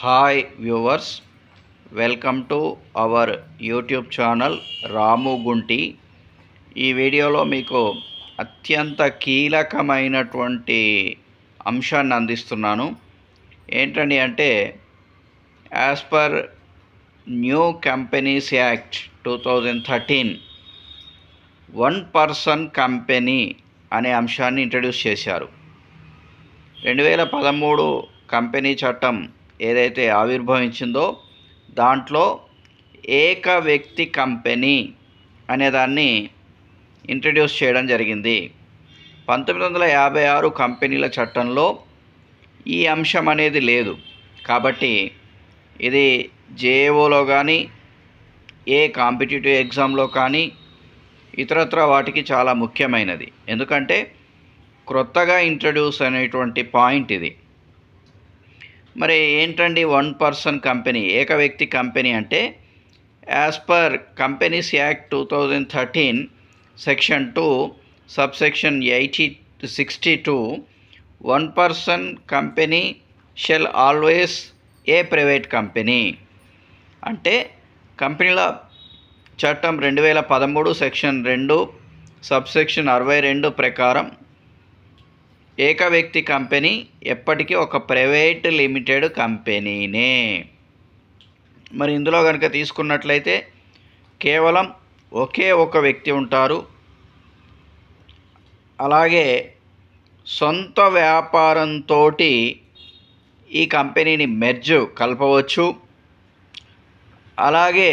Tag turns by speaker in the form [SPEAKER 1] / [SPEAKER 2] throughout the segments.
[SPEAKER 1] Hi viewers, welcome to our YouTube channel Ramu Gunti. ఈ వీడియోలో మీకు అత్యంత కీలకమైనటువంటి అంశాన్ని అందిస్తున్నాను. ఏంటండి అంటే, as per new companies act 2013 one person company అనే అంశాన్ని ఇంట్రడ్యూస్ చేశారు. 2013 కంపెనీ చట్టం ఏదైతే ఆవిర్భవించిందో దాంట్లో ఏక వ్యక్తి కంపెనీ అనేదాన్ని ఇంట్రడ్యూస్ చేయడం జరిగింది. 1956 కంపెనీల చట్టంలో ఈ అంశం అనేది లేదు. కాబట్టి ఇది జేఏఓలో కానీ ఏ కాంపిటేటివ్ ఎగ్జామ్లో కానీ ఇతరత్ర వాటికి చాలా ముఖ్యమైనది. ఎందుకంటే క్రొత్తగా ఇంట్రడ్యూస్ అనేటువంటి పాయింట్ ఇది. మరి ఏంటండి వన్ పర్సన్ కంపెనీ, ఏక వ్యక్తి కంపెనీ అంటే, as per companies act 2013 section 2 subsection 62 one person company shall always a private company అంటే, కంపెనీల చట్టం 2013 సెక్షన్ 2 సబ్సెక్షన్ 62 ప్రకారం ఏక వ్యక్తి కంపెనీ ఎప్పటికీ ఒక ప్రైవేట్ లిమిటెడ్ కంపెనీనే. మరి ఇందులో కనుక తీసుకున్నట్లయితే కేవలం ఒకే ఒక వ్యక్తి ఉంటారు. అలాగే సొంత వ్యాపారంతో ఈ కంపెనీని కలపవచ్చు. అలాగే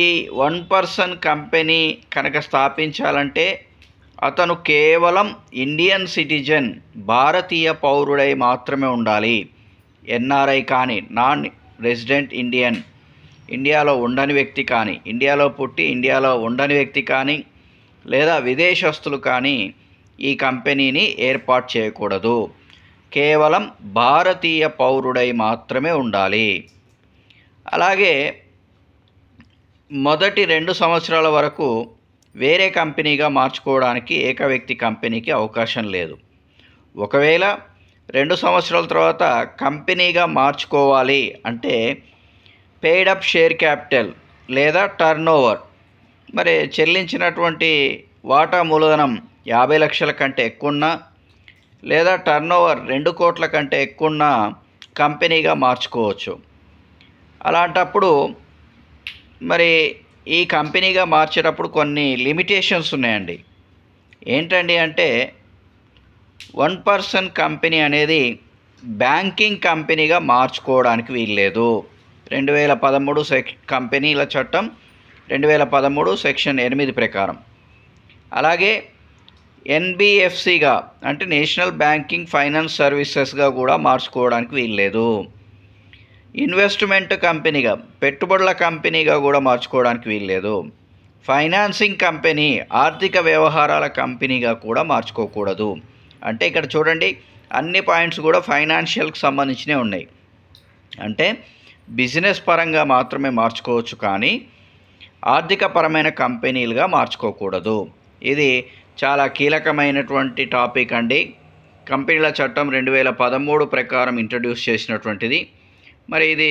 [SPEAKER 1] ఈ వన్ పర్సన్ కంపెనీ కనుక స్థాపించాలంటే అతను కేవలం ఇండియన్ సిటిజన్, భారతీయ పౌరుడై మాత్రమే ఉండాలి. ఎన్ఆర్ఐ కానీ, నాన్ రెసిడెంట్ ఇండియన్, ఇండియాలో ఉండని వ్యక్తి కానీ, ఇండియాలో పుట్టి ఇండియాలో ఉండని వ్యక్తి కానీ, లేదా విదేశస్తులు కానీ ఈ కంపెనీని ఏర్పాటు చేయకూడదు. కేవలం భారతీయ పౌరుడై మాత్రమే ఉండాలి. అలాగే మొదటి 2 సంవత్సరాల వరకు వేరే కంపెనీగా మార్చుకోవడానికి ఏక వ్యక్తి కంపెనీకి అవకాశం లేదు. ఒకవేళ 2 సంవత్సరాల తర్వాత కంపెనీగా మార్చుకోవాలి అంటే పెయిడ్-అప్ షేర్ క్యాపిటల్ లేదా టర్నోవర్, మరి చెల్లించినటువంటి వాటా మూలధనం 50 లక్షల కంటే ఎక్కువన్నా లేదా టర్నోవర్ 2 కోట్ల కంటే ఎక్కువన్నా కంపెనీగా మార్చుకోవచ్చు. అలాంటప్పుడు మరి ఈ కంపెనీగా మార్చేటప్పుడు కొన్ని లిమిటేషన్స్ ఉన్నాయండి. ఏంటండి అంటే, వన్ పర్సన్ కంపెనీ అనేది బ్యాంకింగ్ కంపెనీగా మార్చుకోవడానికి వీల్లేదు. 2013 కంపెనీల చట్టం 2013 సెక్షన్ 8 ప్రకారం. అలాగే ఎన్బిఎఫ్సిగా అంటే నేషనల్ బ్యాంకింగ్ ఫైనాన్స్ సర్వీసెస్గా కూడా మార్చుకోవడానికి వీల్లేదు. ఇన్వెస్ట్మెంట్ కంపెనీగా, పెట్టుబడుల కంపెనీగా కూడా మార్చుకోవడానికి వీల్లేదు. ఫైనాన్సింగ్ కంపెనీ, ఆర్థిక వ్యవహారాల కంపెనీగా కూడా మార్చుకోకూడదు. అంటే ఇక్కడ చూడండి, అన్ని పాయింట్స్ కూడా ఫైనాన్షియల్కి సంబంధించినవి ఉన్నాయి. అంటే బిజినెస్ పరంగా మాత్రమే మార్చుకోవచ్చు, కానీ ఆర్థిక పరమైన కంపెనీలుగా మార్చుకోకూడదు. ఇది చాలా కీలకమైనటువంటి టాపిక్ అండి. కంపెనీల చట్టం 2013 ప్రకారం ఇంట్రడ్యూస్ చేసినటువంటిది. మరి ఇది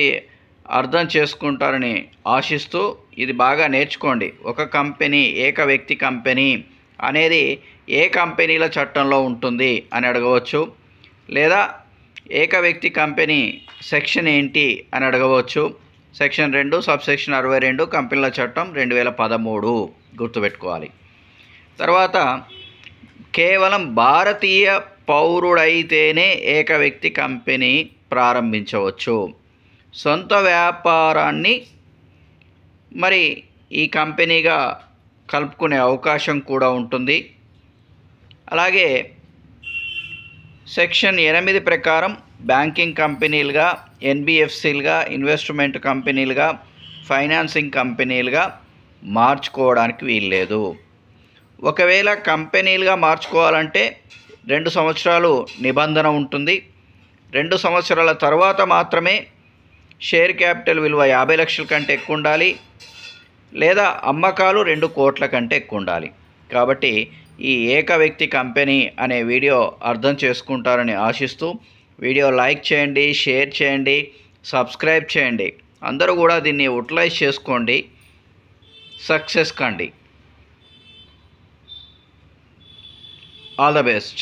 [SPEAKER 1] అర్థం చేసుకుంటారని ఆశిస్తూ ఇది బాగా నేర్చుకోండి. ఒక కంపెనీ, ఏక వ్యక్తి కంపెనీ అనేది ఏ కంపెనీల చట్టంలో ఉంటుంది అని అడగవచ్చు, లేదా ఏక వ్యక్తి కంపెనీ సెక్షన్ ఏంటి అని అడగవచ్చు. సెక్షన్ 2 సబ్సెక్షన్ 62 కంపెనీల చట్టం 2013 గుర్తుపెట్టుకోవాలి. తర్వాత కేవలం భారతీయ పౌరుడైతేనే ఏక వ్యక్తి కంపెనీ ప్రారంభించవచ్చు. సొంత వ్యాపారాన్ని మరి ఈ కంపెనీగా కలుపుకునే అవకాశం కూడా ఉంటుంది. అలాగే సెక్షన్ 8 ప్రకారం బ్యాంకింగ్ కంపెనీలుగా, ఎన్బిఎఫ్సిలుగా, ఇన్వెస్ట్మెంట్ కంపెనీలుగా, ఫైనాన్సింగ్ కంపెనీలుగా మార్చుకోవడానికి వీల్లేదు. ఒకవేళ కంపెనీలుగా మార్చుకోవాలంటే 2 సంవత్సరాలు నిబంధన ఉంటుంది. 2 సంవత్సరాల తర్వాత మాత్రమే షేర్ క్యాపిటల్ విలువ 50 లక్షల కంటే ఎక్కువ ఉండాలి, లేదా అమ్మకాలు 2 కోట్ల కంటే ఎక్కువ ఉండాలి. కాబట్టి ఈ ఏక వ్యక్తి కంపెనీ అనే వీడియో అర్థం చేసుకుంటారని ఆశిస్తూ వీడియో లైక్ చేయండి, షేర్ చేయండి, సబ్స్క్రైబ్ చేయండి. అందరూ కూడా దీన్ని యూటిలైజ్ చేసుకోండి, సక్సెస్ కండి. All the best.